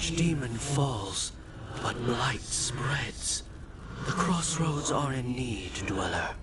Archdemon falls, but blight spreads. The crossroads are in need, Dweller.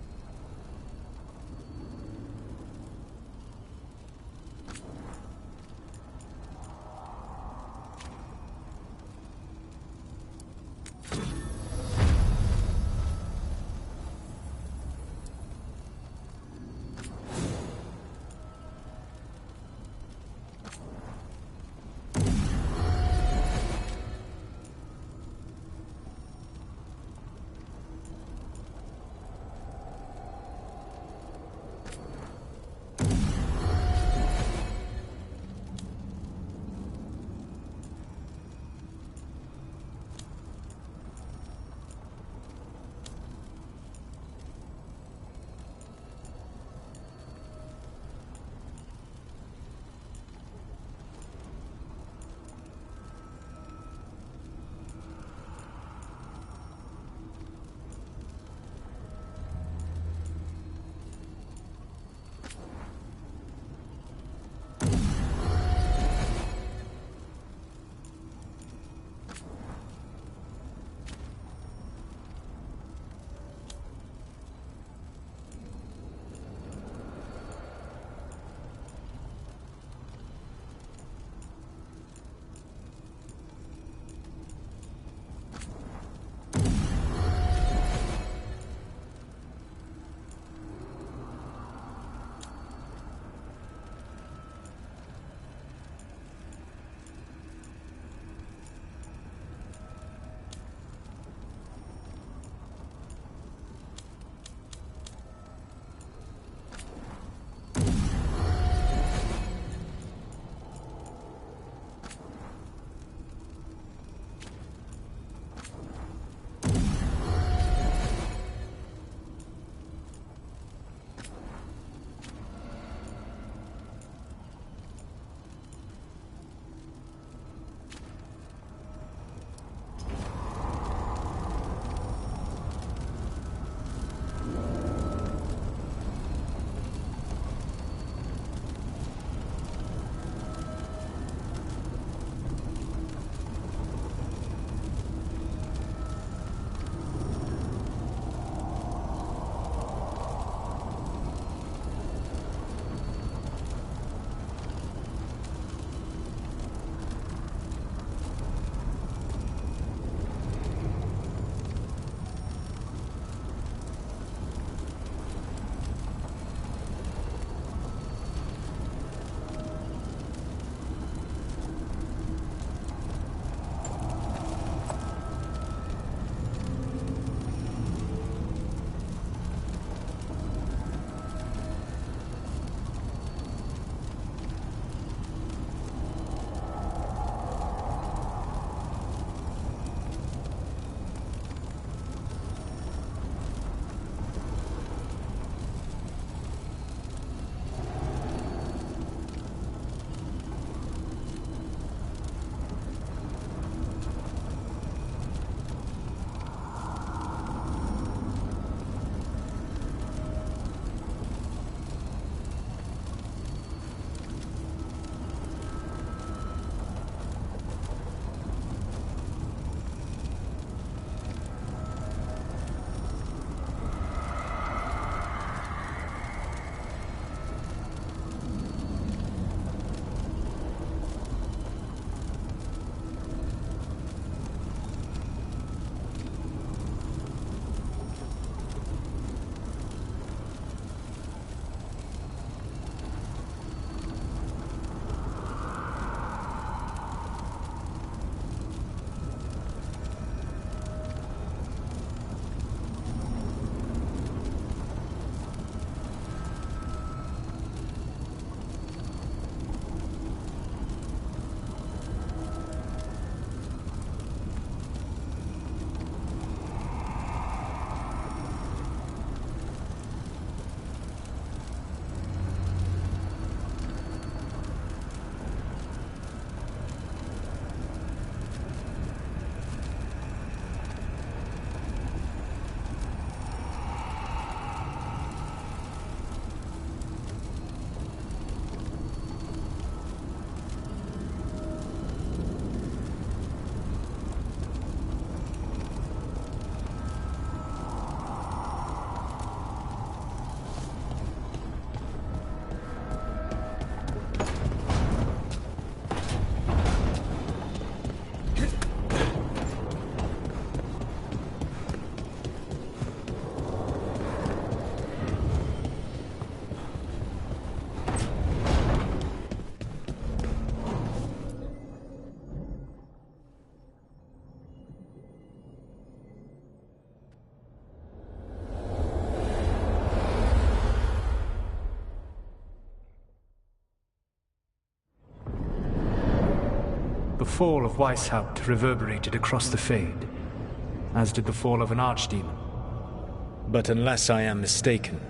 fall of Weishaupt reverberated across the Fade, as did the fall of an archdemon. But unless I am mistaken,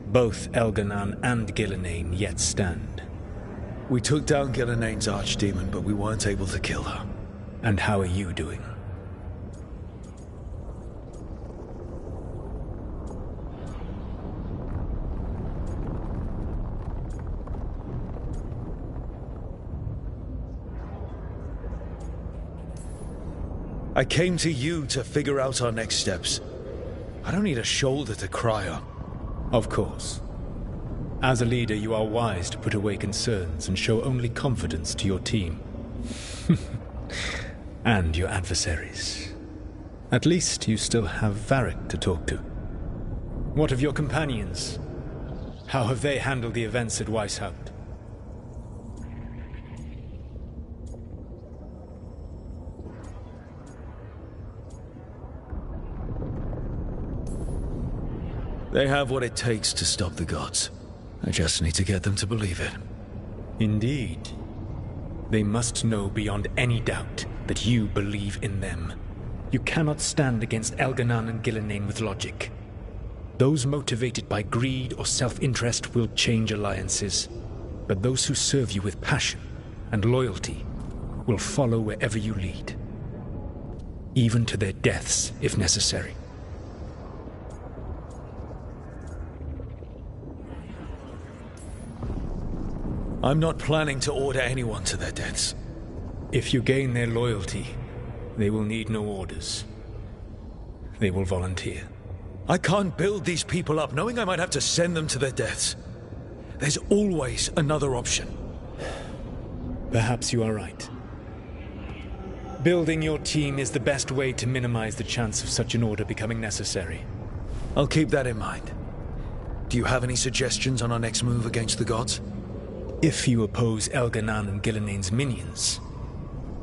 both Elganan and Gillenane yet stand. We took down Gillenane's archdemon, but we weren't able to kill her. And how are you doing? I came to you to figure out our next steps. I don't need a shoulder to cry on. Of course. As a leader, you are wise to put away concerns and show only confidence to your team. And your adversaries. At least you still have Varric to talk to. What of your companions? How have they handled the events at Weishaupt? They have what it takes to stop the gods. I just need to get them to believe it. Indeed. They must know beyond any doubt that you believe in them. You cannot stand against Elganan and Gillenane with logic. Those motivated by greed or self-interest will change alliances, but those who serve you with passion and loyalty will follow wherever you lead, even to their deaths if necessary. I'm not planning to order anyone to their deaths. If you gain their loyalty, they will need no orders. They will volunteer. I can't build these people up knowing I might have to send them to their deaths. There's always another option. Perhaps you are right. Building your team is the best way to minimize the chance of such an order becoming necessary. I'll keep that in mind. Do you have any suggestions on our next move against the gods? If you oppose Elganan and Gillenane's minions,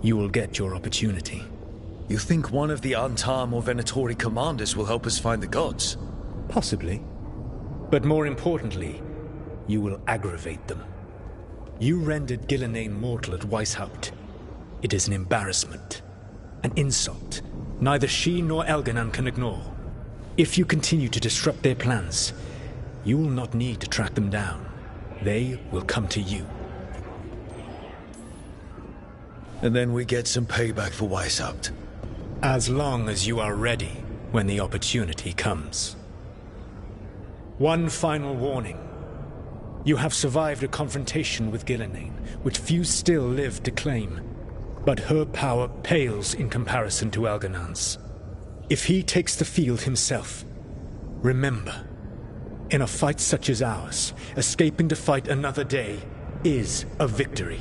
you will get your opportunity. You think one of the Antam or Venatori commanders will help us find the gods? Possibly. But more importantly, you will aggravate them. You rendered Gillenane mortal at Weishaupt. It is an embarrassment, an insult, neither she nor Elganan can ignore. If you continue to disrupt their plans, you will not need to track them down. They will come to you. And then we get some payback for Weishaupt. As long as you are ready when the opportunity comes. One final warning. You have survived a confrontation with Gillenane, which few still live to claim. But her power pales in comparison to Elganan's. If he takes the field himself, remember, in a fight such as ours, escaping to fight another day is a victory.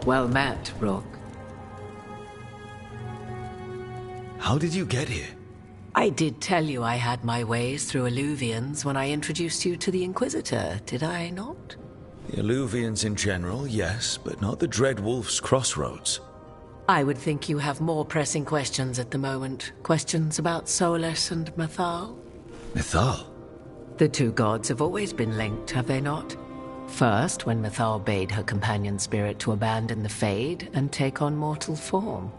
Well met, Rook. How did you get here? I did tell you I had my ways through Illuvians when I introduced you to the Inquisitor, did I not? The Illuvians in general, yes, but not the Dread Wolf's crossroads. I would think you have more pressing questions at the moment. Questions about Solus and Mythal? Mythal? The two gods have always been linked, have they not? First, when Mythal bade her companion spirit to abandon the Fade and take on mortal form.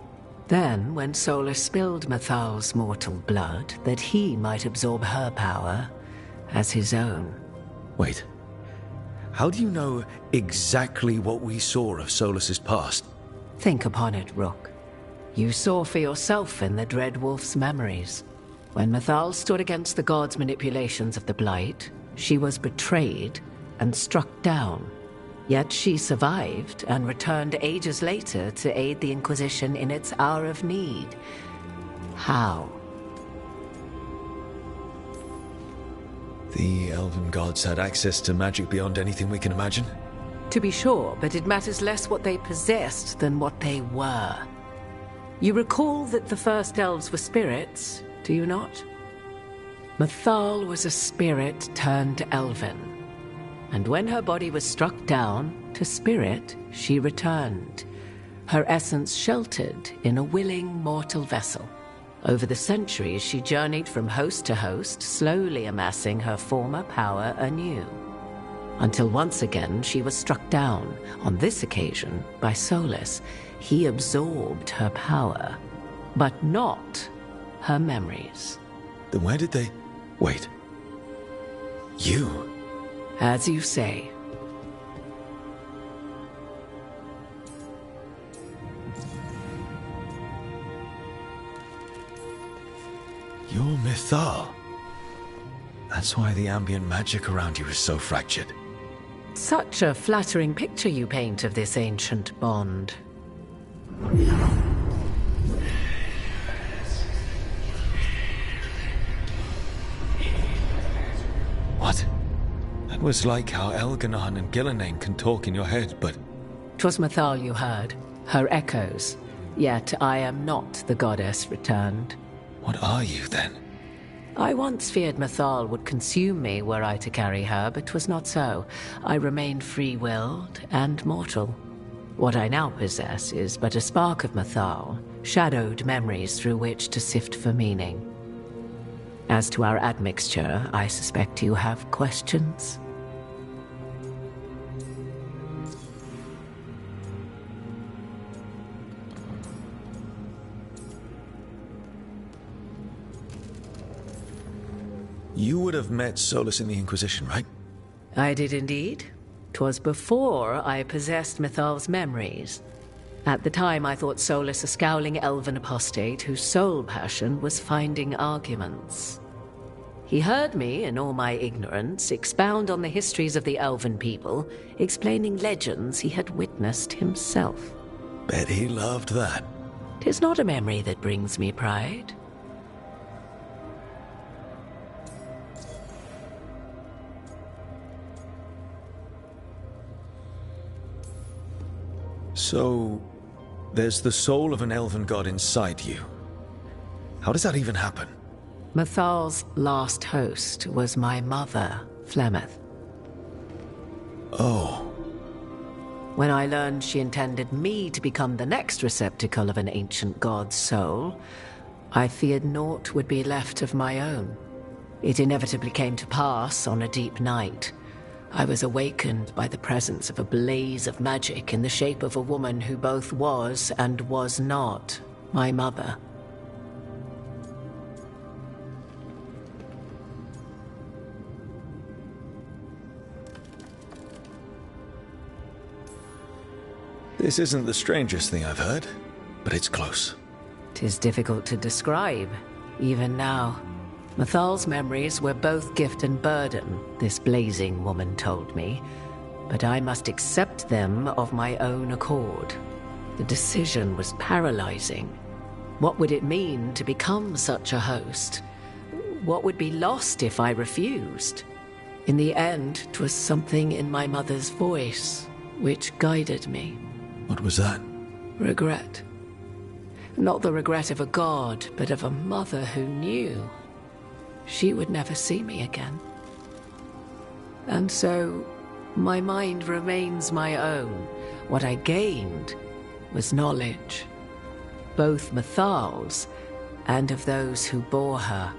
Then, when Solus spilled Mythal's mortal blood, that he might absorb her power as his own. Wait. How do you know exactly what we saw of Solus's past? Think upon it, Rook. You saw for yourself in the Dread Wolf's memories. When Mythal stood against the gods' manipulations of the Blight, she was betrayed and struck down. Yet she survived and returned ages later to aid the Inquisition in its hour of need. How? The elven gods had access to magic beyond anything we can imagine? To be sure, but it matters less what they possessed than what they were. You recall that the first elves were spirits, do you not? Mythal was a spirit turned elven. And when her body was struck down, to spirit she returned, her essence sheltered in a willing mortal vessel. Over the centuries she journeyed from host to host, slowly amassing her former power anew. Until once again she was struck down, on this occasion by Solus. He absorbed her power, but not her memories. Then where did they... Wait. You... As you say. You're Mythal. That's why the ambient magic around you is so fractured. Such a flattering picture you paint of this ancient bond. What? That was like how Elganon and Gillenane can talk in your head, but... 'Twas Mythal you heard, her echoes. Yet I am not the goddess returned. What are you, then? I once feared Mythal would consume me were I to carry her, but 'twas not so. I remained free-willed and mortal. What I now possess is but a spark of Mythal, shadowed memories through which to sift for meaning. As to our admixture, I suspect you have questions. You would have met Solus in the Inquisition, right? I did indeed. 'Twas before I possessed Mythal's memories. At the time I thought Solus a scowling elven apostate whose sole passion was finding arguments. He heard me, in all my ignorance, expound on the histories of the elven people, explaining legends he had witnessed himself. Bet he loved that. 'Tis not a memory that brings me pride. So, there's the soul of an elven god inside you. How does that even happen? Mythal's last host was my mother, Flemeth. Oh. When I learned she intended me to become the next receptacle of an ancient god's soul, I feared naught would be left of my own. It inevitably came to pass on a deep night. I was awakened by the presence of a blaze of magic in the shape of a woman who both was and was not my mother. This isn't the strangest thing I've heard, but it's close. 'Tis difficult to describe, even now. Mythal's memories were both gift and burden, this blazing woman told me, but I must accept them of my own accord. The decision was paralyzing. What would it mean to become such a host? What would be lost if I refused? In the end, 'twas something in my mother's voice which guided me. What was that? Regret. Not the regret of a god, but of a mother who knew she would never see me again. And so, my mind remains my own. What I gained was knowledge, both Mathal's and of those who bore her.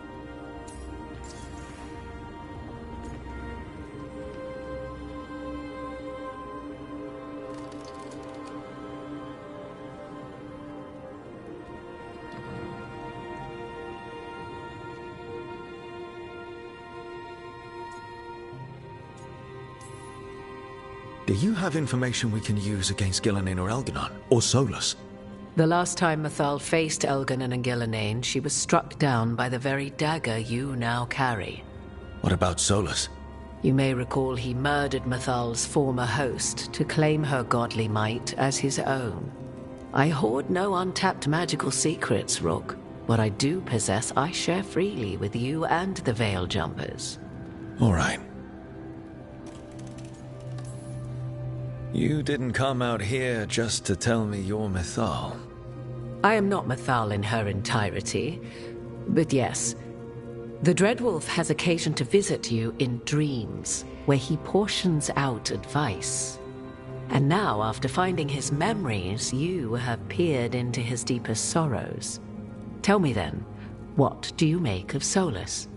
Do you have information we can use against Gillenane or Elganon, or Solus? The last time Mathal faced Elganon and Gillenane, she was struck down by the very dagger you now carry. What about Solus? You may recall he murdered Mathal's former host to claim her godly might as his own. I hoard no untapped magical secrets, Rook. What I do possess, I share freely with you and the Veil Jumpers. All right. You didn't come out here just to tell me you're Mathal. I am not Mathal in her entirety, but yes, the Dreadwolf has occasion to visit you in dreams, where he portions out advice. And now, after finding his memories, you have peered into his deepest sorrows. Tell me then, what do you make of Solus?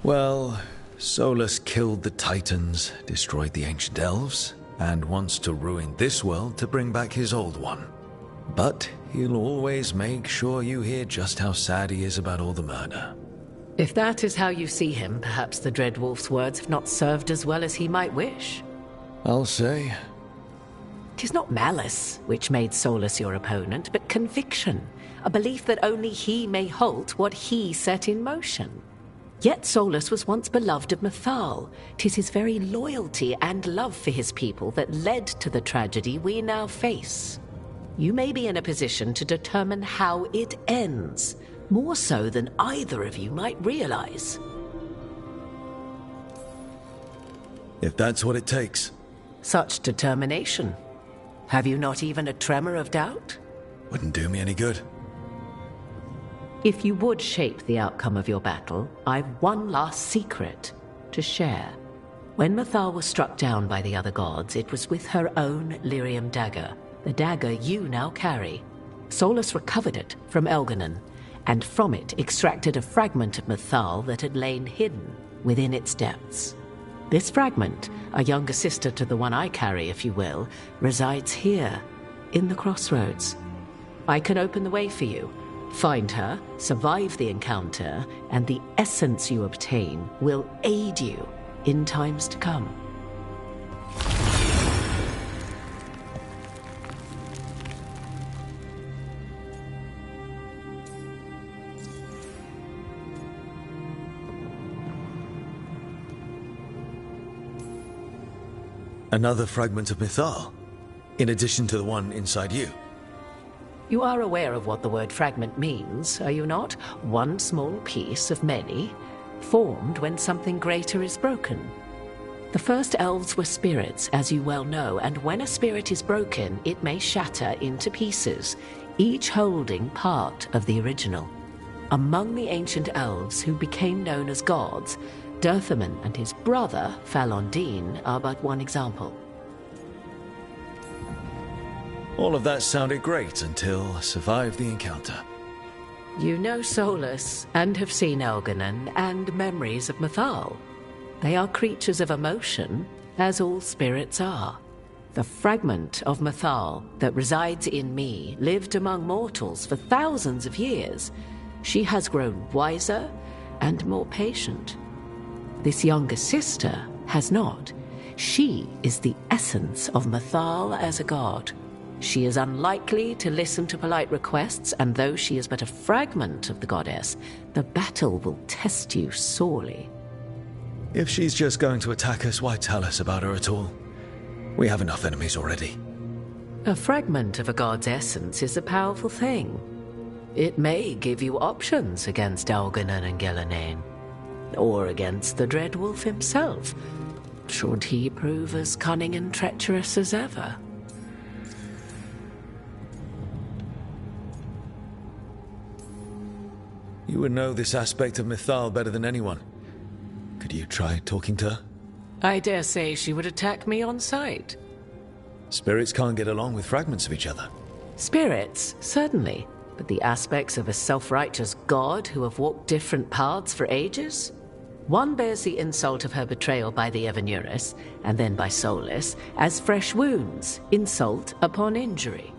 Well, Solus killed the Titans, destroyed the ancient elves, and wants to ruin this world to bring back his old one. But he'll always make sure you hear just how sad he is about all the murder. If that is how you see him, perhaps the Dreadwolf's words have not served as well as he might wish. I'll say. 'Tis not malice which made Solus your opponent, but conviction, a belief that only he may halt what he set in motion. Yet Solus was once beloved of Mathal. 'Tis his very loyalty and love for his people that led to the tragedy we now face. You may be in a position to determine how it ends, more so than either of you might realize. If that's what it takes. Such determination. Have you not even a tremor of doubt? Wouldn't do me any good. If you would shape the outcome of your battle, I've one last secret to share. When Mathal was struck down by the other gods, it was with her own lyrium dagger, the dagger you now carry. Solus recovered it from Elganon, and from it extracted a fragment of Mathal that had lain hidden within its depths. This fragment, a younger sister to the one I carry, if you will, resides here, in the crossroads. I can open the way for you. Find her, survive the encounter, and the essence you obtain will aid you in times to come. Another fragment of Mathal, in addition to the one inside you. You are aware of what the word fragment means, are you not? One small piece of many, formed when something greater is broken. The first elves were spirits, as you well know, and when a spirit is broken, it may shatter into pieces, each holding part of the original. Among the ancient elves who became known as gods, Dirthaman and his brother, Falondine, are but one example. All of that sounded great until I survived the encounter. You know Solus, and have seen Elganon, and memories of Mathal. They are creatures of emotion, as all spirits are. The fragment of Mathal that resides in me lived among mortals for thousands of years. She has grown wiser and more patient. This younger sister has not. She is the essence of Mathal as a god. She is unlikely to listen to polite requests, and though she is but a fragment of the goddess, the battle will test you sorely. If she's just going to attack us, why tell us about her at all? We have enough enemies already. A fragment of a god's essence is a powerful thing. It may give you options against Elganon and Gillenane, or against the Dreadwolf himself. should he prove as cunning and treacherous as ever. You would know this aspect of Mythal better than anyone. Could you try talking to her? I dare say she would attack me on sight. Spirits can't get along with fragments of each other. Spirits, certainly, but the aspects of a self-righteous god who have walked different paths for ages? One bears the insult of her betrayal by the Evanuris, and then by Solus, as fresh wounds, insult upon injury.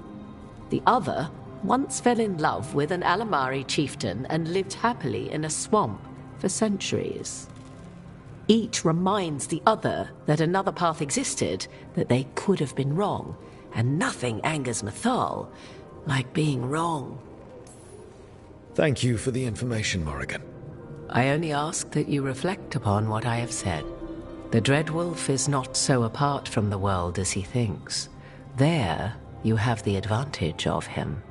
The other once fell in love with an Alamari chieftain and lived happily in a swamp for centuries. Each reminds the other that another path existed, that they could have been wrong, and nothing angers Mythal like being wrong. Thank you for the information, Morrigan. I only ask that you reflect upon what I have said. The Dreadwolf is not so apart from the world as he thinks. There, you have the advantage of him.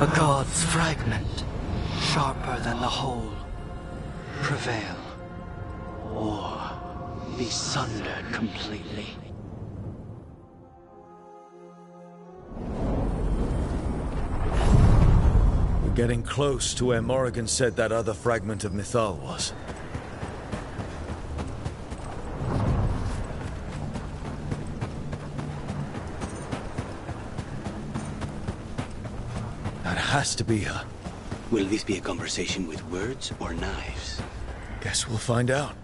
A god's fragment, sharper than the whole. Prevail, or be sundered completely. We're getting close to where Morrigan said that other fragment of Mythal was. That has to be her. Will this be a conversation with words or knives? Guess we'll find out.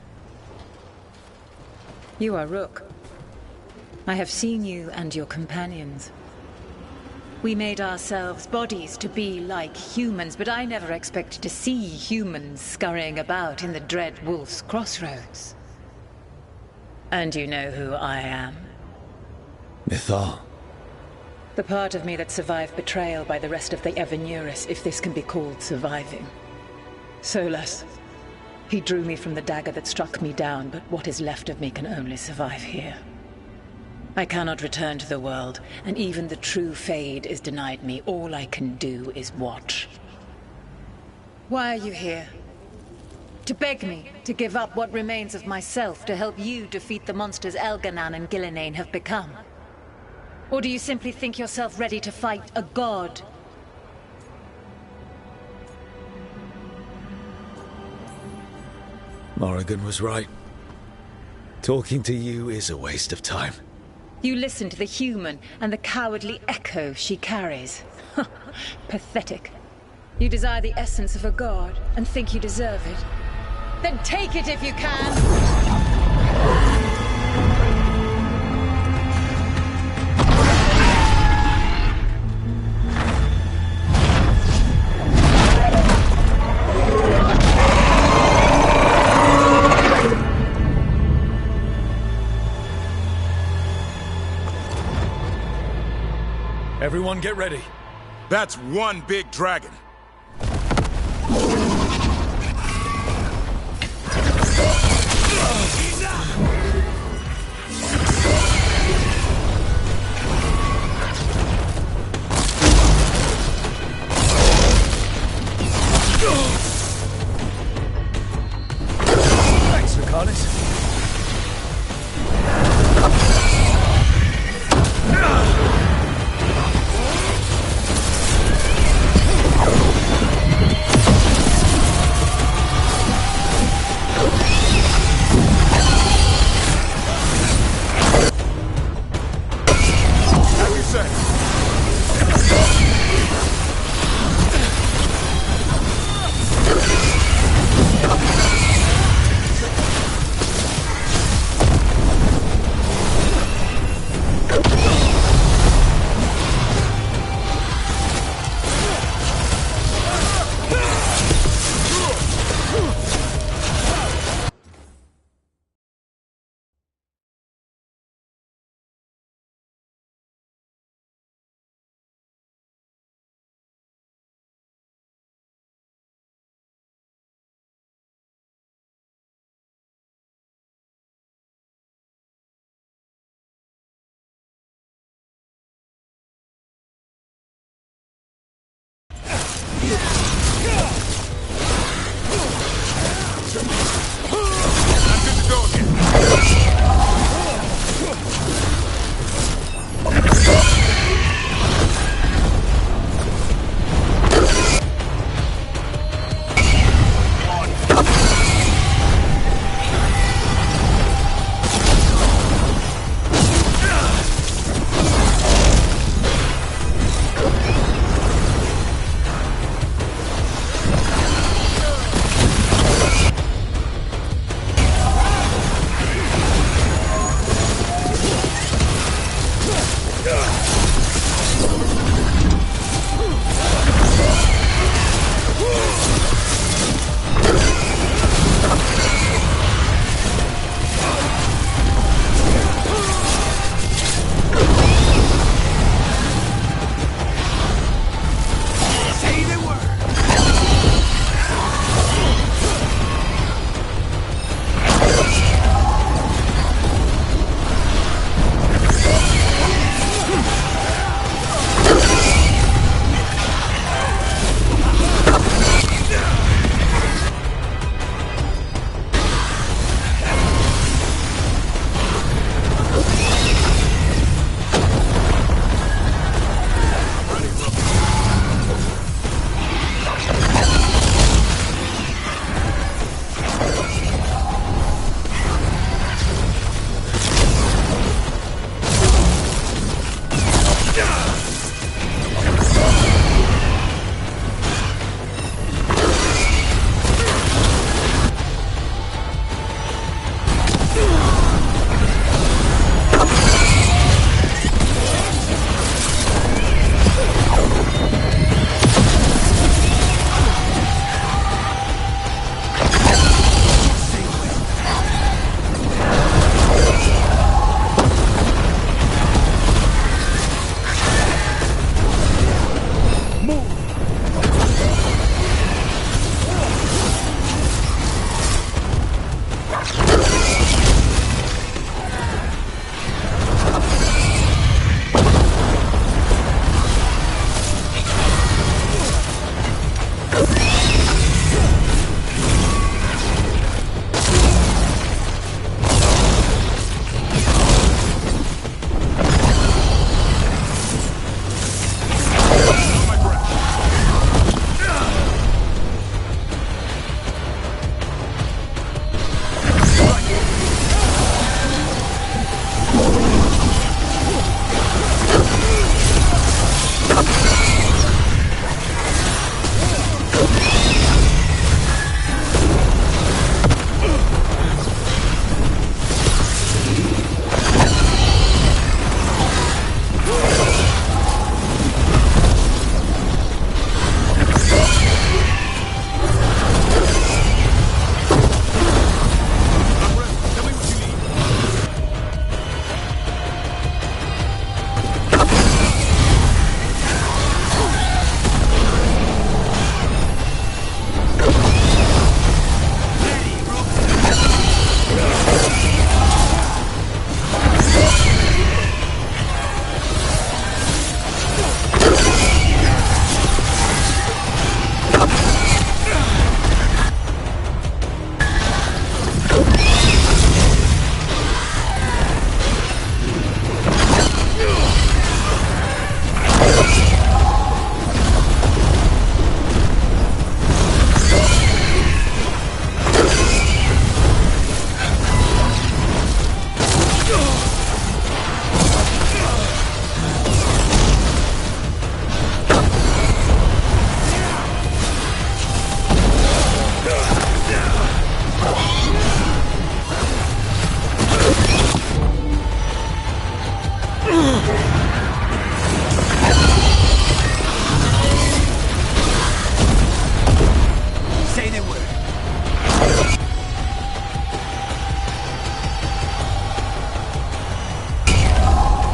You are Rook. I have seen you and your companions. We made ourselves bodies to be like humans, but I never expected to see humans scurrying about in the Dread Wolf's crossroads. And you know who I am. Mythal. The part of me that survived betrayal by the rest of the Evanuris, if this can be called surviving. Solas. He drew me from the dagger that struck me down, but what is left of me can only survive here. I cannot return to the world, and even the true Fade is denied me. All I can do is watch. Why are you here? To beg me to give up what remains of myself to help you defeat the monsters Elganan and Gillinane have become? Or do you simply think yourself ready to fight a god? Morrigan was right. Talking to you is a waste of time. You listen to the human and the cowardly echo she carries. Pathetic. You desire the essence of a god and think you deserve it. Then take it if you can! Everyone get ready. That's one big dragon. Thanks, Ricardes.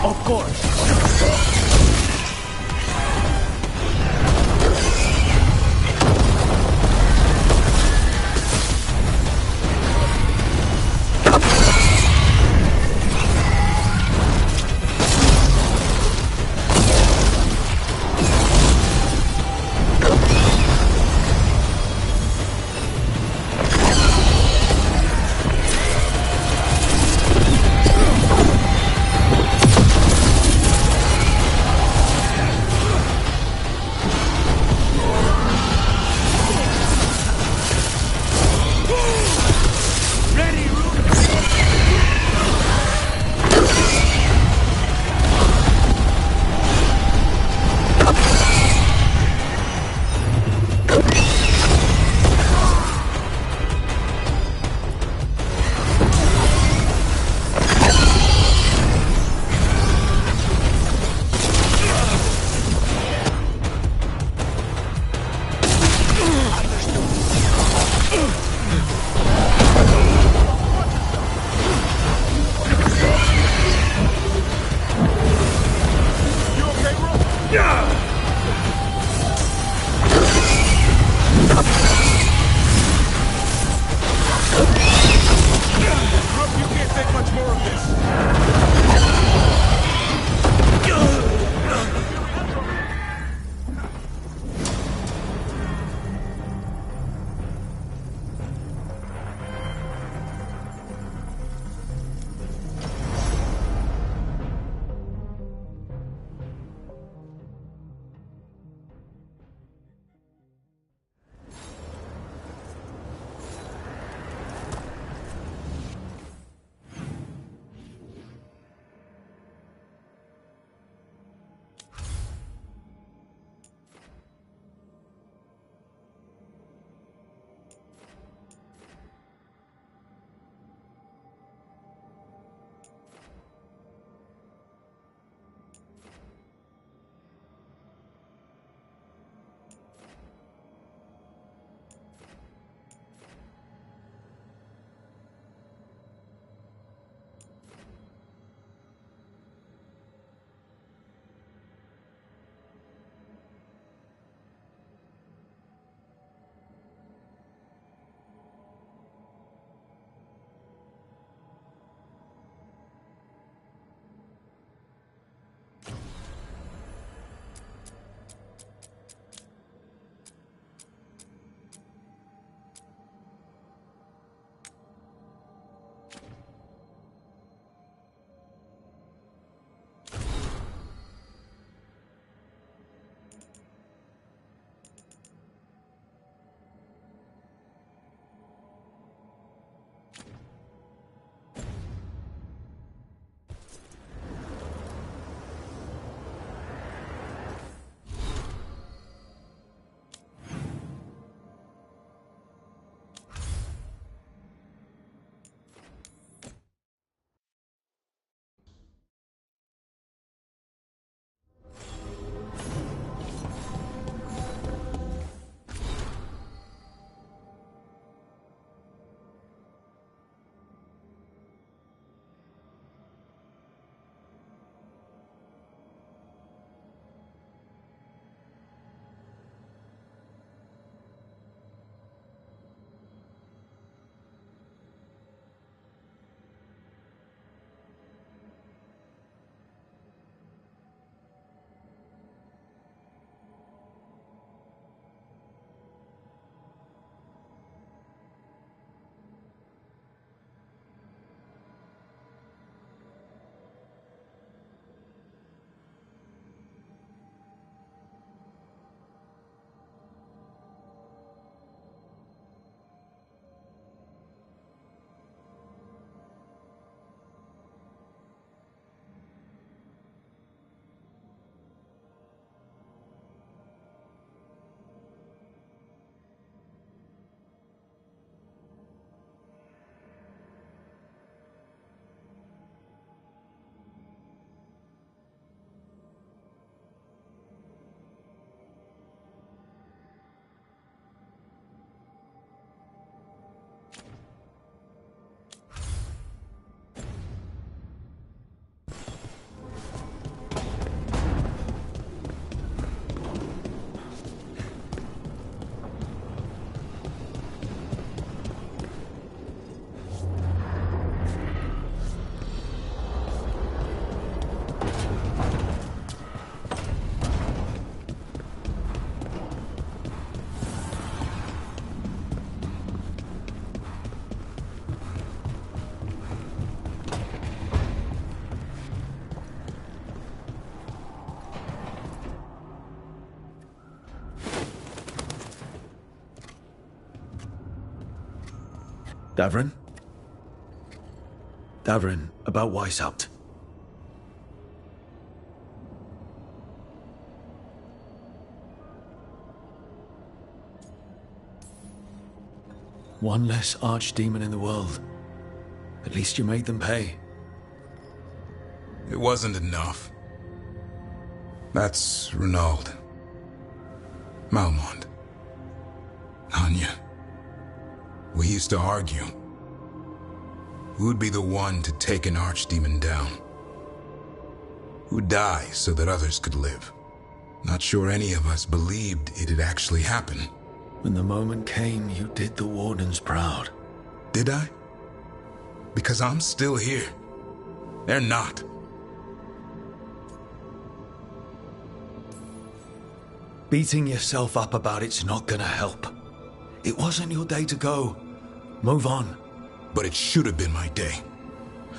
Of course. Davrin? Davrin, about Weishaupt. One less archdemon in the world. At least you made them pay. It wasn't enough. That's Renaud. Malmont. Anya. We used to argue. Who'd be the one to take an archdemon down? Who'd die so that others could live? Not sure any of us believed it'd actually happen. When the moment came, you did the Wardens proud. Did I? Because I'm still here. They're not. Beating yourself up about it's not gonna help. It wasn't your day to go. Move on. But it should have been my day.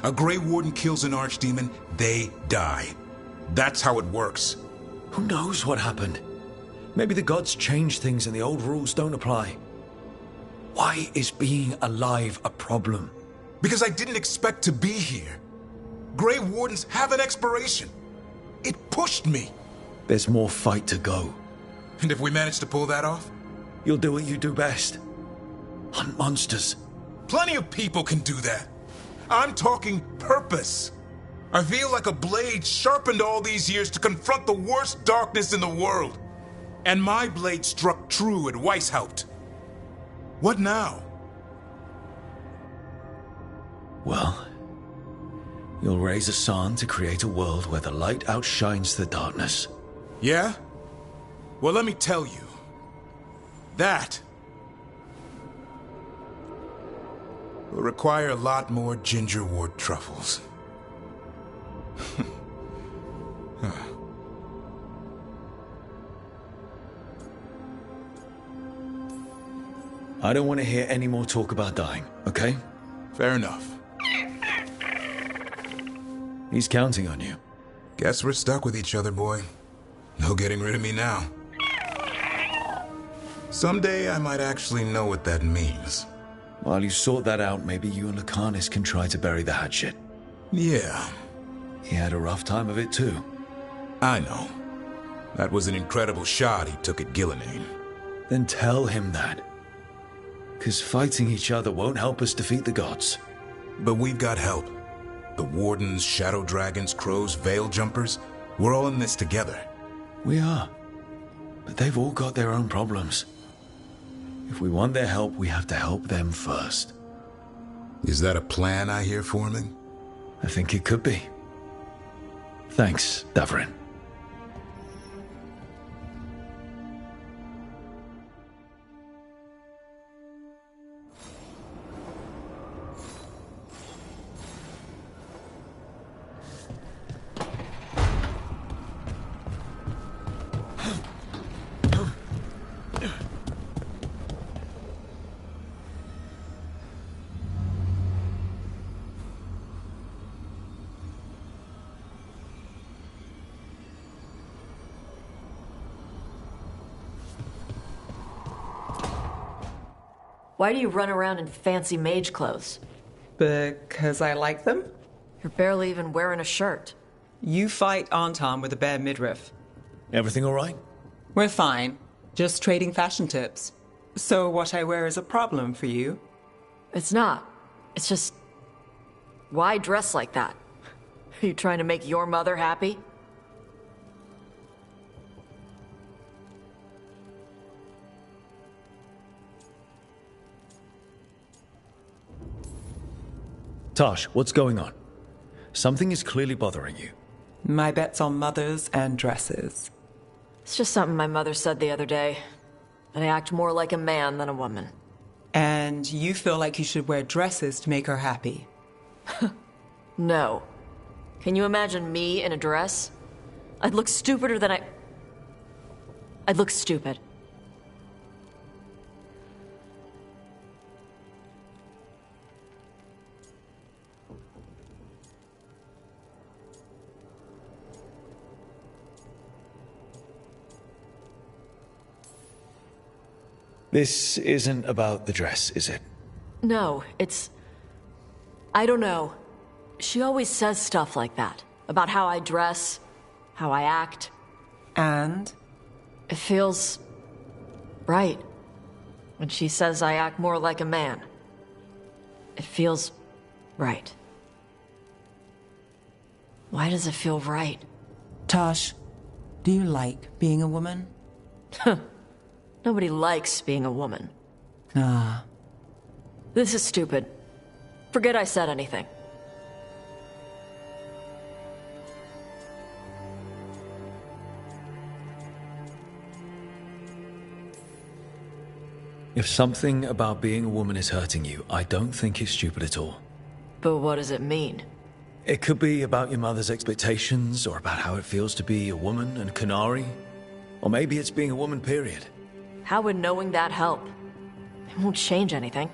A Grey Warden kills an archdemon, they die. That's how it works. Who knows what happened? Maybe the gods changed things and the old rules don't apply. Why is being alive a problem? Because I didn't expect to be here. Grey Wardens have an expiration. It pushed me. There's more fight to go. And if we manage to pull that off? You'll do what you do best. Hunt monsters. Plenty of people can do that. I'm talking purpose. I feel like a blade sharpened all these years to confront the worst darkness in the world. And my blade struck true at Weishaupt. What now? Well, you'll raise a San to create a world where the light outshines the darkness. Yeah? Well, let me tell you. That will require a lot more gingerwort truffles. I don't want to hear any more talk about dying, okay? Fair enough. He's counting on you. Guess we're stuck with each other, boy. No getting rid of me now. Someday I might actually know what that means. While you sort that out, maybe you and Lucanus can try to bury the hatchet. Yeah, He had a rough time of it too. I know. That was an incredible shot he took at Gillenane. Then tell him that. 'Cause fighting each other won't help us defeat the gods. But we've got help. The Wardens, Shadow Dragons, Crows, Veil Jumpers, we're all in this together. We are. But they've all got their own problems. If we want their help, we have to help them first. Is that a plan I hear forming? I think it could be. Thanks, Davrin. Why do you run around in fancy mage clothes? Because I like them? You're barely even wearing a shirt. You fight Anton with a bare midriff. Everything all right? We're fine. Just trading fashion tips. So what I wear is a problem for you? It's not. It's just... Why dress like that? Are you trying to make your mother happy? Tosh, what's going on? Something is clearly bothering you. My bet's on mothers and dresses. It's just something my mother said the other day. That I act more like a man than a woman. And you feel like you should wear dresses to make her happy? No. Can you imagine me in a dress? I'd look stupider than I'd look stupid. This isn't about the dress, is it? No, it's... I don't know. She always says stuff like that. About how I dress, how I act. And? It feels... right. When she says I act more like a man. It feels... right. Why does it feel right? Tosh, do you like being a woman? Nobody likes being a woman. Ah. This is stupid. Forget I said anything. If something about being a woman is hurting you, I don't think it's stupid at all. But what does it mean? It could be about your mother's expectations, or about how it feels to be a woman and Canary. Or maybe it's being a woman, period. How would knowing that help? It won't change anything.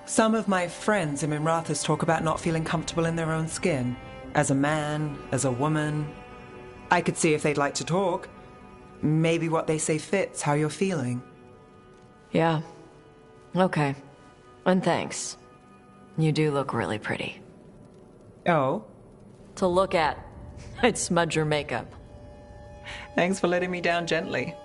Some of my friends in Minrathous talk about not feeling comfortable in their own skin. As a man, as a woman. I could see if they'd like to talk. Maybe what they say fits how you're feeling. Yeah. Okay. And thanks. You do look really pretty. Oh? To look at. I'd smudge your makeup. Thanks for letting me down gently.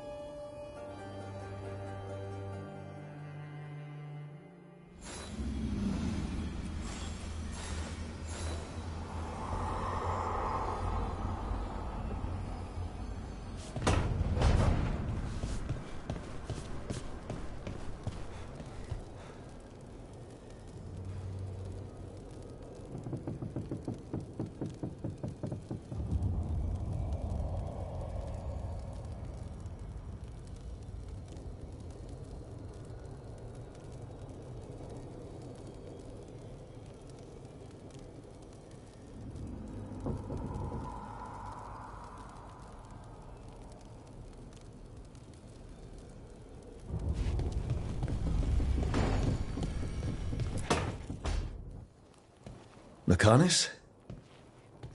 Lucanus?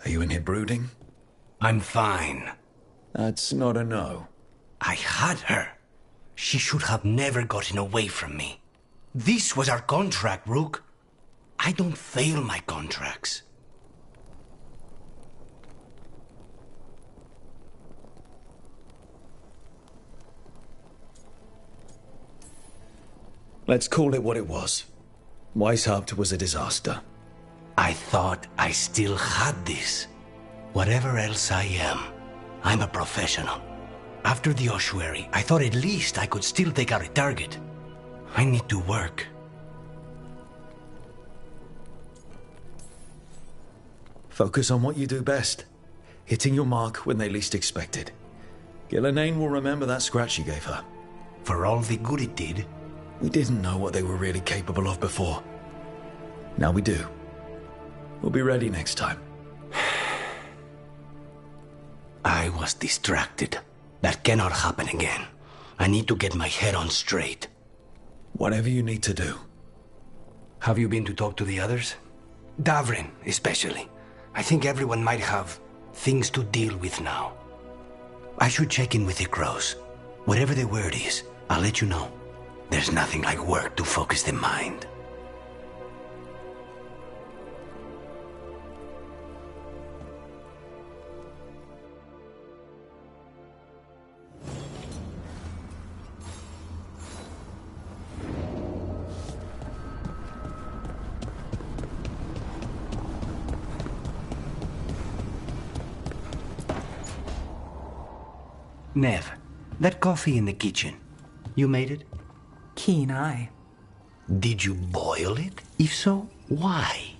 Are you in here brooding? I'm fine. That's not a no. I had her. She should have never gotten away from me. This was our contract, Rook. I don't fail my contracts. Let's call it what it was. Weishaupt was a disaster. I thought I still had this. Whatever else I am, I'm a professional. After the ossuary, I thought at least I could still take out a target. I need to work. Focus on what you do best. Hitting your mark when they least expect it. Gillenane will remember that scratch you gave her. For all the good it did. We didn't know what they were really capable of before. Now we do. We'll be ready next time. I was distracted. That cannot happen again. I need to get my head on straight. Whatever you need to do. Have you been to talk to the others? Davrin, especially. I think everyone might have things to deal with now. I should check in with the crows. Whatever the word is, I'll let you know. There's nothing like work to focus the mind. Nev, that coffee in the kitchen, you made it? Keen eye. Did you boil it? If so, why?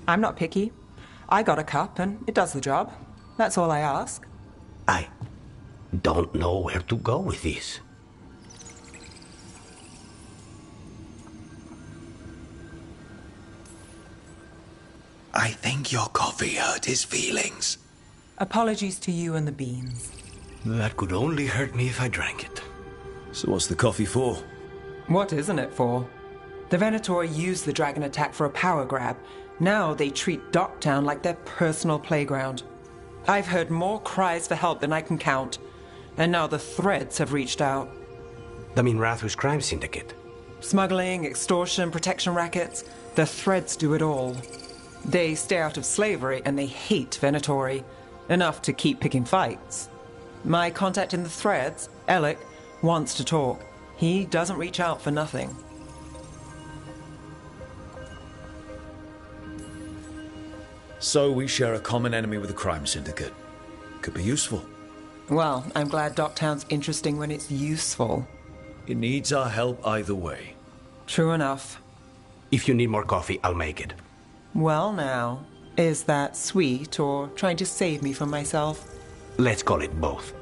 I'm not picky. I got a cup and it does the job. That's all I ask. I don't know where to go with this. I think your coffee hurt his feelings. Apologies to you and the beans. That could only hurt me if I drank it. So what's the coffee for? What isn't it for? The Venator used the dragon attack for a power grab. Now they treat Docktown like their personal playground. I've heard more cries for help than I can count. And now the Threads have reached out. The Minrathous Crime Syndicate. Smuggling, extortion, protection rackets. The Threads do it all. They stay out of slavery and they hate Venatori. Enough to keep picking fights. My contact in the Threads, Alec, wants to talk. He doesn't reach out for nothing. So we share a common enemy with a crime syndicate. Could be useful. Well, I'm glad Docktown's interesting when it's useful. It needs our help either way. True enough. If you need more coffee, I'll make it. Well now, is that sweet or trying to save me from myself? Let's call it both.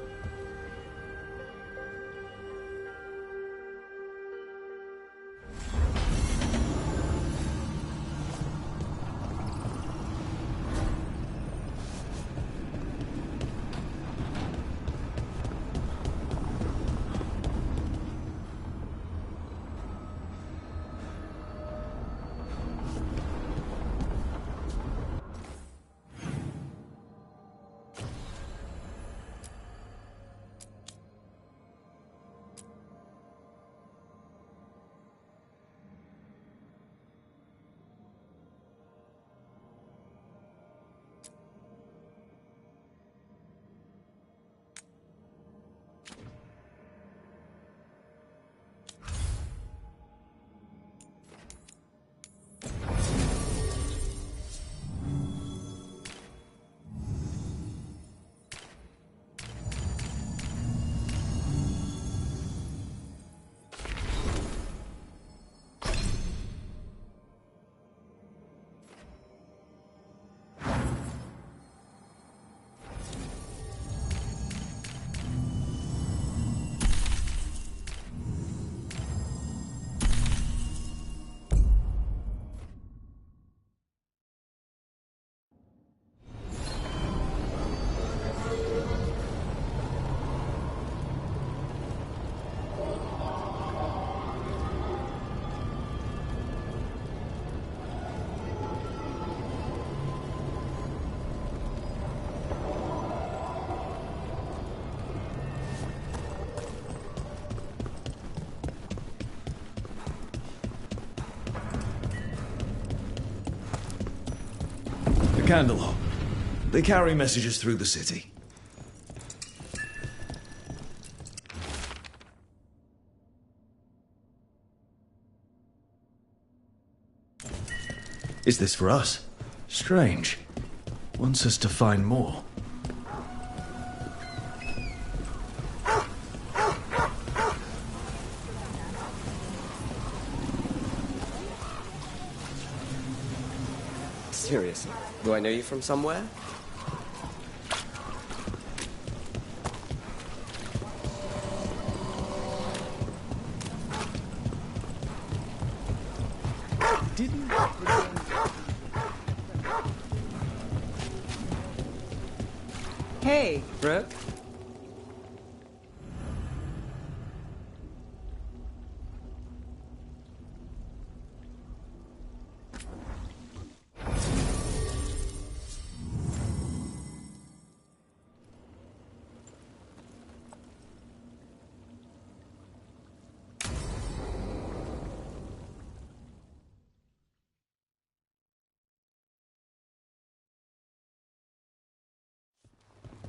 Candlehop. They carry messages through the city. Is this for us? Strange. Wants us to find more. Seriously, do I know you from somewhere? Hey, Brooke.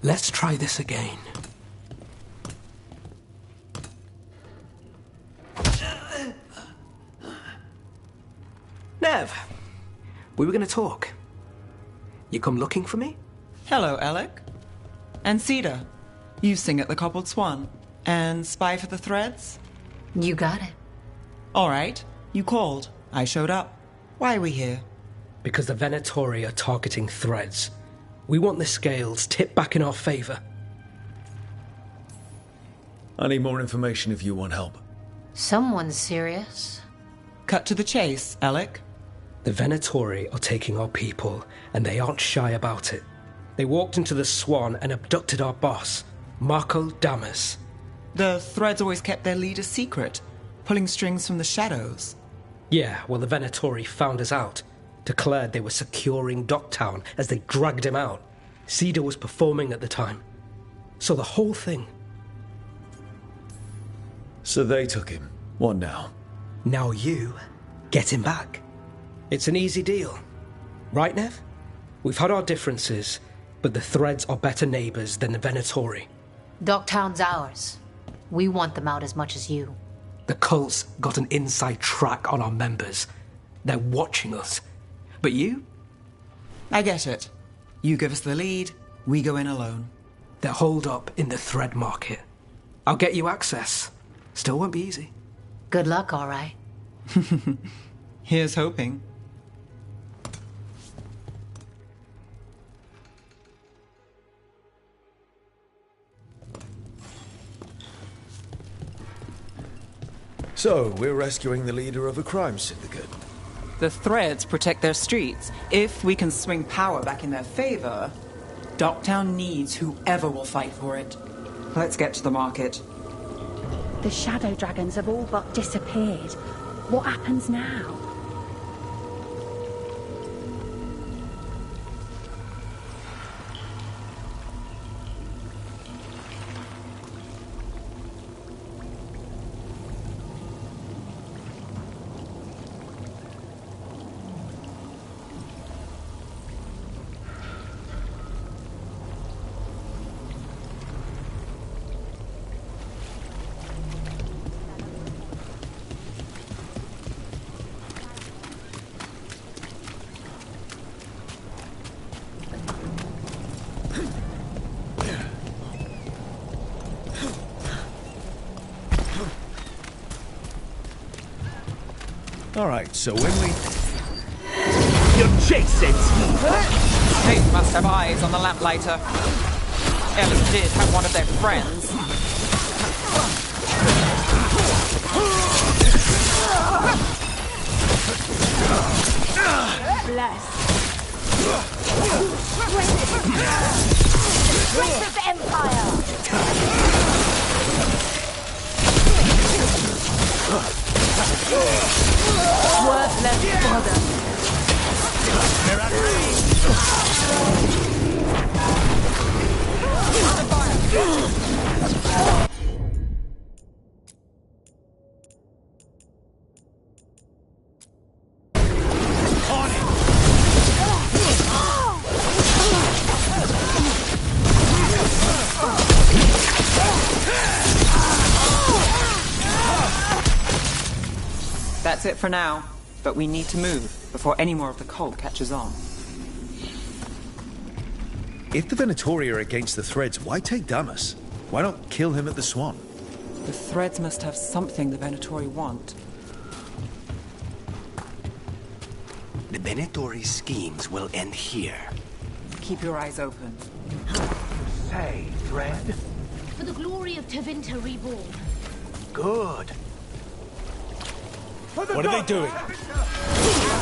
Let's try this again. Nev, we were going to talk. You come looking for me? Hello, Alec. And Cedar. You sing at the Cobbled Swan. And spy for the Threads? You got it. All right. You called. I showed up. Why are we here? Because the Venatori are targeting Threads. We want the scales tipped back in our favor. I need more information if you want help. Someone's serious. Cut to the chase, Alec. The Venatori are taking our people, and they aren't shy about it. They walked into the Swan and abducted our boss, Marco Damas. The Threads always kept their leader secret, pulling strings from the shadows. Yeah, well, the Venatori found us out. Declared they were securing Docktown as they dragged him out. Cedar was performing at the time. So the whole thing... So they took him. What now? Now you get him back. It's an easy deal. Right, Nev? We've had our differences, but the Threads are better neighbors than the Venatori. Dogtown's ours. We want them out as much as you. The cult's got an inside track on our members. They're watching us. But you? I get it. You give us the lead, we go in alone. They're holed up in the Thread Market. I'll get you access. Still won't be easy. Good luck, all right. Here's hoping. So, we're rescuing the leader of a crime syndicate. The Threads protect their streets. If we can swing power back in their favor, Dogtown needs whoever will fight for it. Let's get to the market. The shadow dragons have all but disappeared. What happens now? Alright, so when we... You're chasing! They must have eyes on the lamplighter. Ellis did have one of their friends. Bless. Strength of the Empire! Worthless bother. They're at range! On it! That's it for now, but we need to move before any more of the cult catches on. If the Venatori are against the Threads, why take Damas? Why not kill him at the Swan? The Threads must have something the Venatori want. The Venatori schemes will end here. Keep your eyes open. Say, Thread? For the glory of Tevinter Reborn. Good. What are they doing?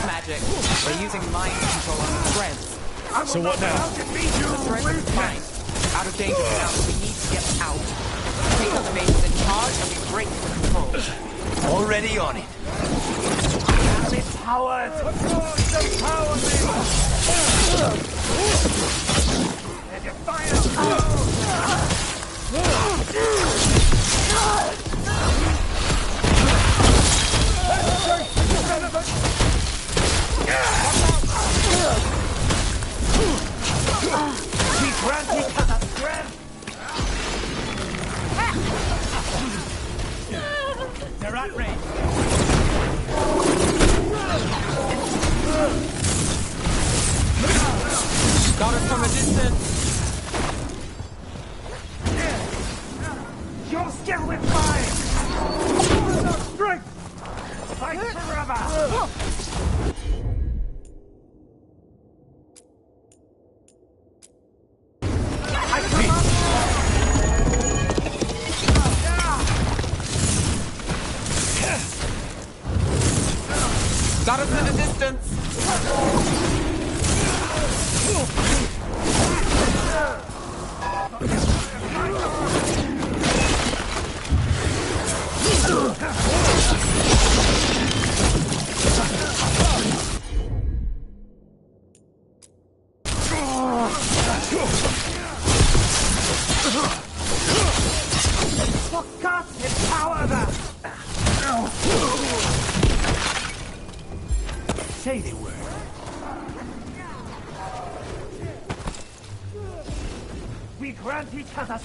Magic. They're using mind control on the Threads. So what now? The Threads are fine. Out of danger now, so we need to get out. Take out the mages in charge and we break the control. Already on it. Damn it, Howard! The power They're defiant! Keep granting us strength! They're at range. Got us from a distance. You're still with mine! Enough strength! Fight forever! Got us in the distance. say they were. We grant each other.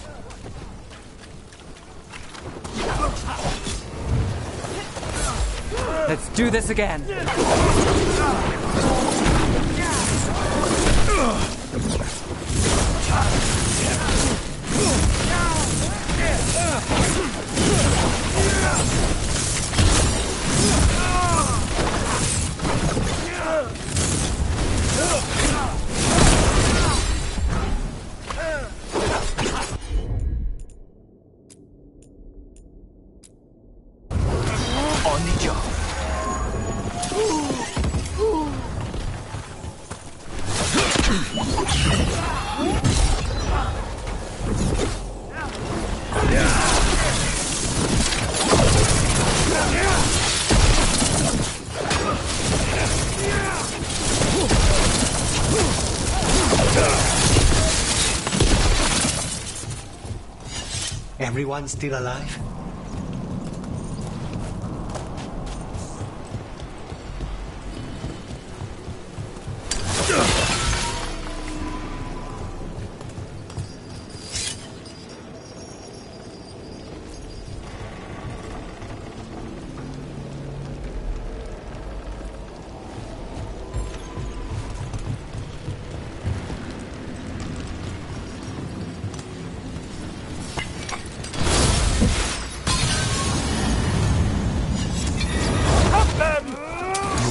Let's do this again. On the job. Everyone still alive?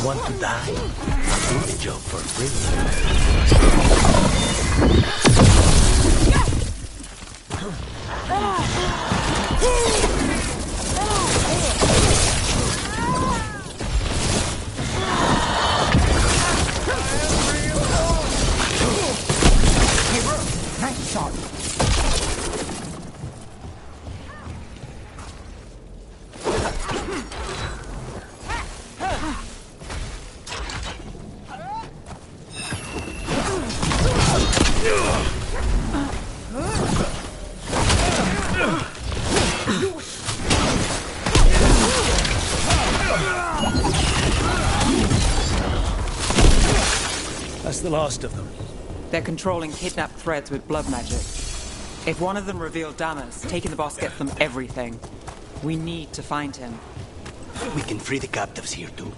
Want to die? I'll do the job for free. Hey, bro, nice shot. That's the last of them. They're controlling kidnapped threads with blood magic. If one of them revealed Damas, taking the boss gets them everything. We need to find him. We can free the captives here too.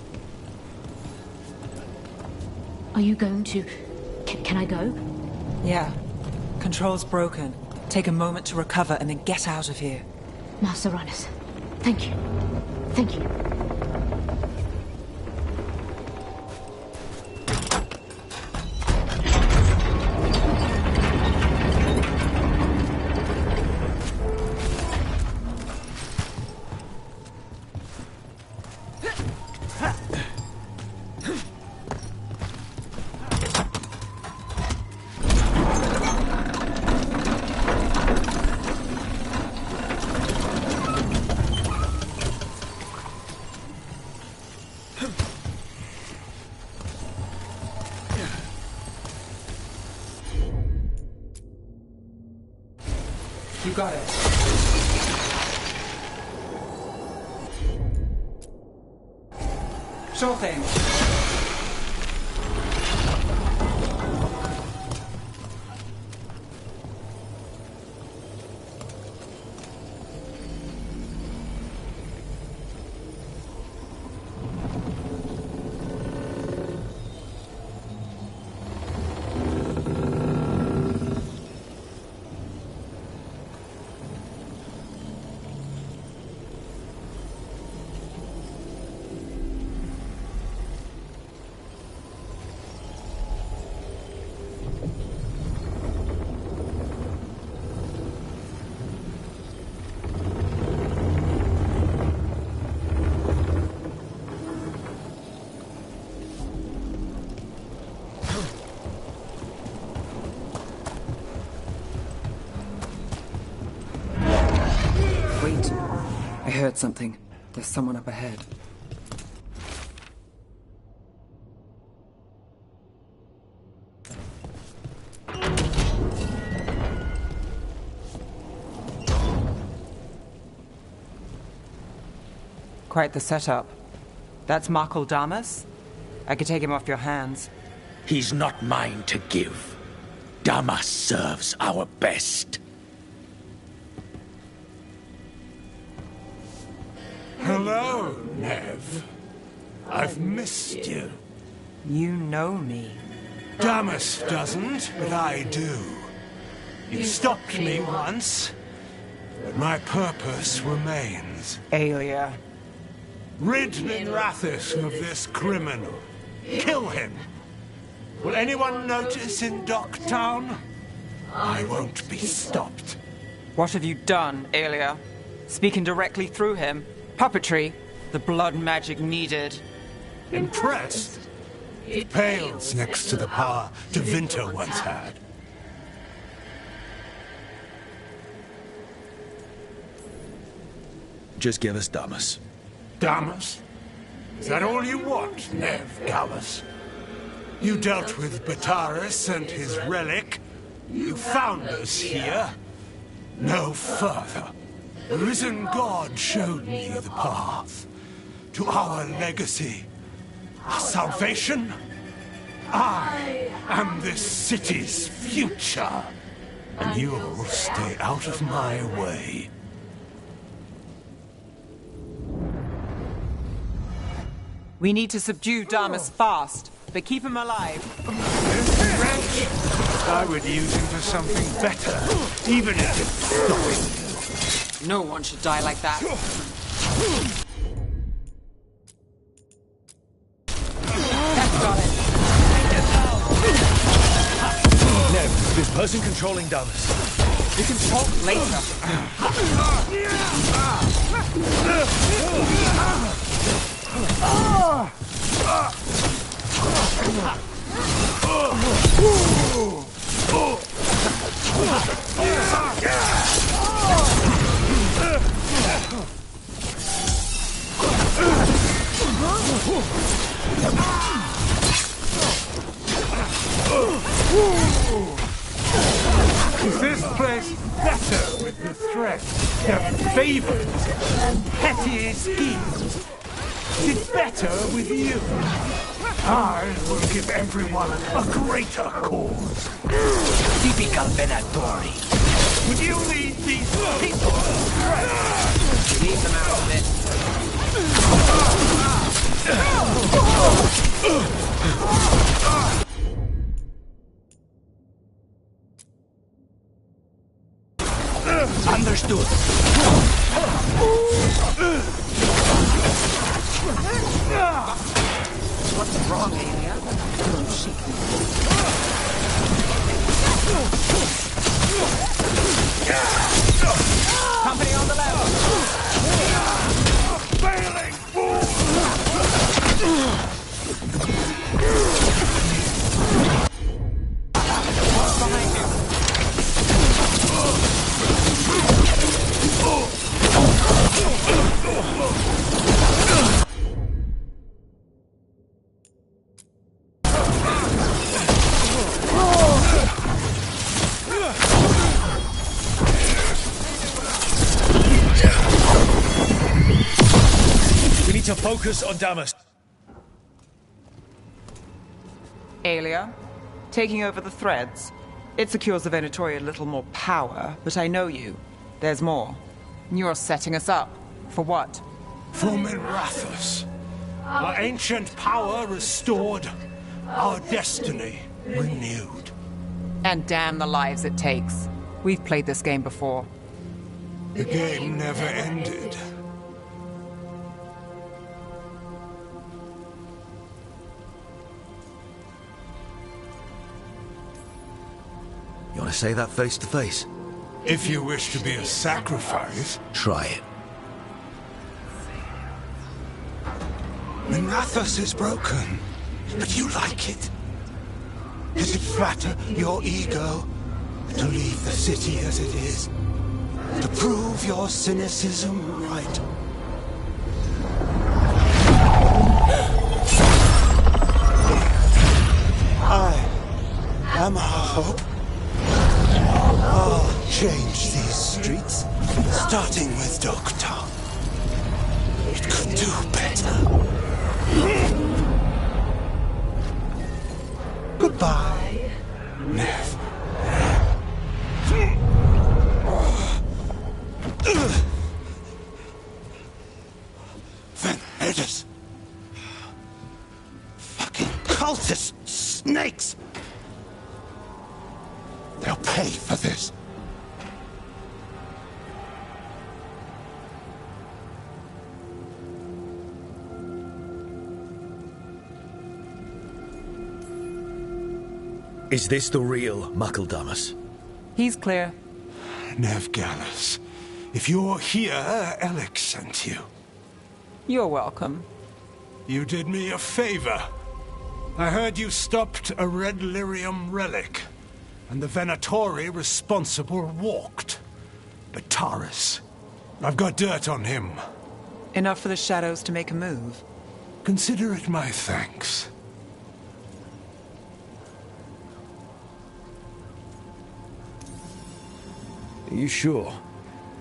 Are you going to... Can I go? Yeah. Control's broken. Take a moment to recover and then get out of here. Master Runners, thank you. Thank you. You got it. Sure thing. Wait. I heard something. There's someone up ahead. Quite the setup. That's Markle Damas? I could take him off your hands. He's not mine to give. Damas serves our best. Hello, Nev. I've missed you. You know me. Damas doesn't, but I do. You stopped me once, but my purpose remains. Aelia. Rid Minrathous of this criminal. Kill him. Will anyone notice in Docktown? I won't be stopped. What have you done, Aelia? Speaking directly through him? Puppetry? The blood magic needed. Impressed? It pales next to the power Tevinter once had. Just give us Damas. Damas? Is that all you want, Nev Gallus? You dealt with Bataris and his relic. You found us here. No further. The risen God showed me the path to our legacy, our salvation. I am this city's future, and you'll stay out of my way. We need to subdue Damas fast, but keep him alive. This wretch, I would use him for something better, even if it's stopping you. No one should die like that. That's got it. Nev, this person controlling Damas. We can talk later. Is this place better with the threats, their favors, and petty schemes? Is it better with you? I will give everyone a greater cause. Typical Venatori. Would you lead these people astray? Leave them out of it. Understood. What's wrong, Aelia? Company on the left. Failing fool! What's behind you? To focus on Damas. Aelia, taking over the threads. It secures the Venatori a little more power, but I know you. There's more. You're setting us up. For what? For Minrathous. Our ancient power restored. Our destiny renewed. And damn the lives it takes. We've played this game before. The game never ended. You want to say that face to face? If you wish to be a sacrifice, try it. Minrathous is broken, but you like it. Does it flatter your ego to leave the city as it is? To prove your cynicism right? I am our hope. I'll change these streets, starting with Docktown. It could do better. Goodbye, Nev. Vendettas. Fucking cultist snakes. They'll pay for this. Is this the real Muckledamus? He's clear. Nev Gallus, if you're here, Alex sent you. You're welcome. You did me a favor. I heard you stopped a red lyrium relic, and the Venatori responsible walked. But Taurus, I've got dirt on him. Enough for the shadows to make a move. Consider it my thanks. Are you sure?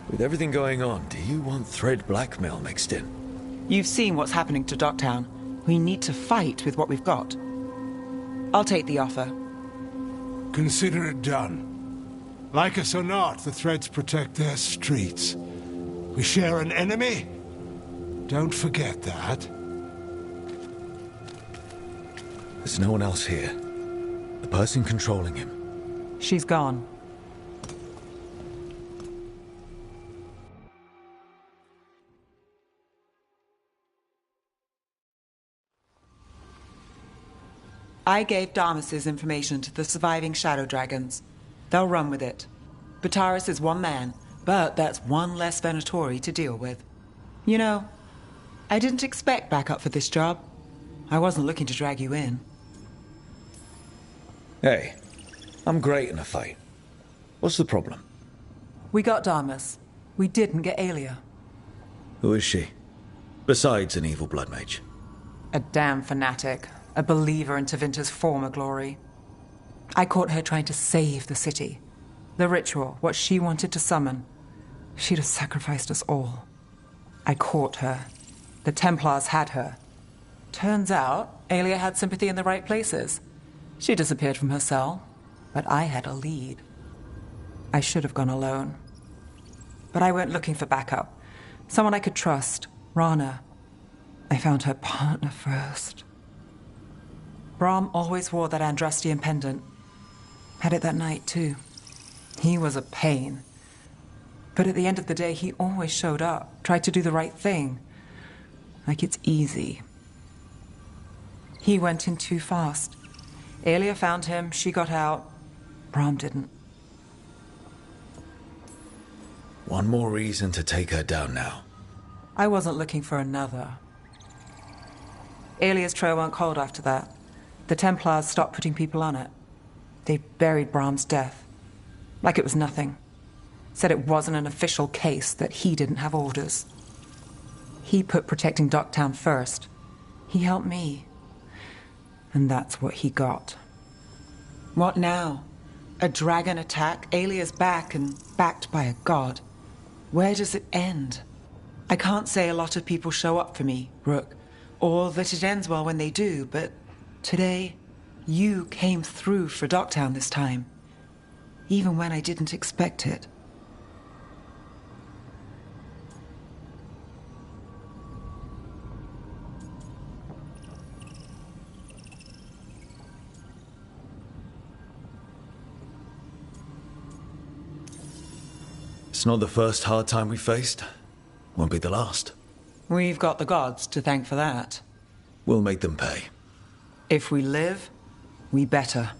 With everything going on, do you want thread blackmail mixed in? You've seen what's happening to Docktown. We need to fight with what we've got. I'll take the offer. Consider it done. Like us or not, the Threads protect their streets. We share an enemy? Don't forget that. There's no one else here. The person controlling him. She's gone. I gave Damas's information to the surviving Shadow Dragons. They'll run with it. Bataris is one man, but that's one less Venatori to deal with. You know, I didn't expect backup for this job. I wasn't looking to drag you in. Hey, I'm great in a fight. What's the problem? We got Damas. We didn't get Aelia. Who is she? Besides an evil blood mage. A damn fanatic. A believer in Tevinter's former glory. I caught her trying to save the city. The ritual, what she wanted to summon. She'd have sacrificed us all. I caught her. The Templars had her. Turns out, Aelia had sympathy in the right places. She disappeared from her cell, but I had a lead. I should have gone alone. But I went looking for backup. Someone I could trust, Rana. I found her partner first. Brahm always wore that Andrastian pendant. Had it that night, too. He was a pain. But at the end of the day, he always showed up, tried to do the right thing. Like it's easy. He went in too fast. Aelia found him, she got out. Brahm didn't. One more reason to take her down now. I wasn't looking for another. Aelia's trail went cold after that. The Templars stopped putting people on it. They buried Brahm's death. Like it was nothing. Said it wasn't an official case, that he didn't have orders. He put protecting Docktown first. He helped me. And that's what he got. What now? A dragon attack, Aelia's back and backed by a god. Where does it end? I can't say a lot of people show up for me, Rook, or that it ends well when they do, but today, you came through for Docktown this time, even when I didn't expect it. It's not the first hard time we faced. Won't be the last. We've got the gods to thank for that. We'll make them pay. If we live, we better.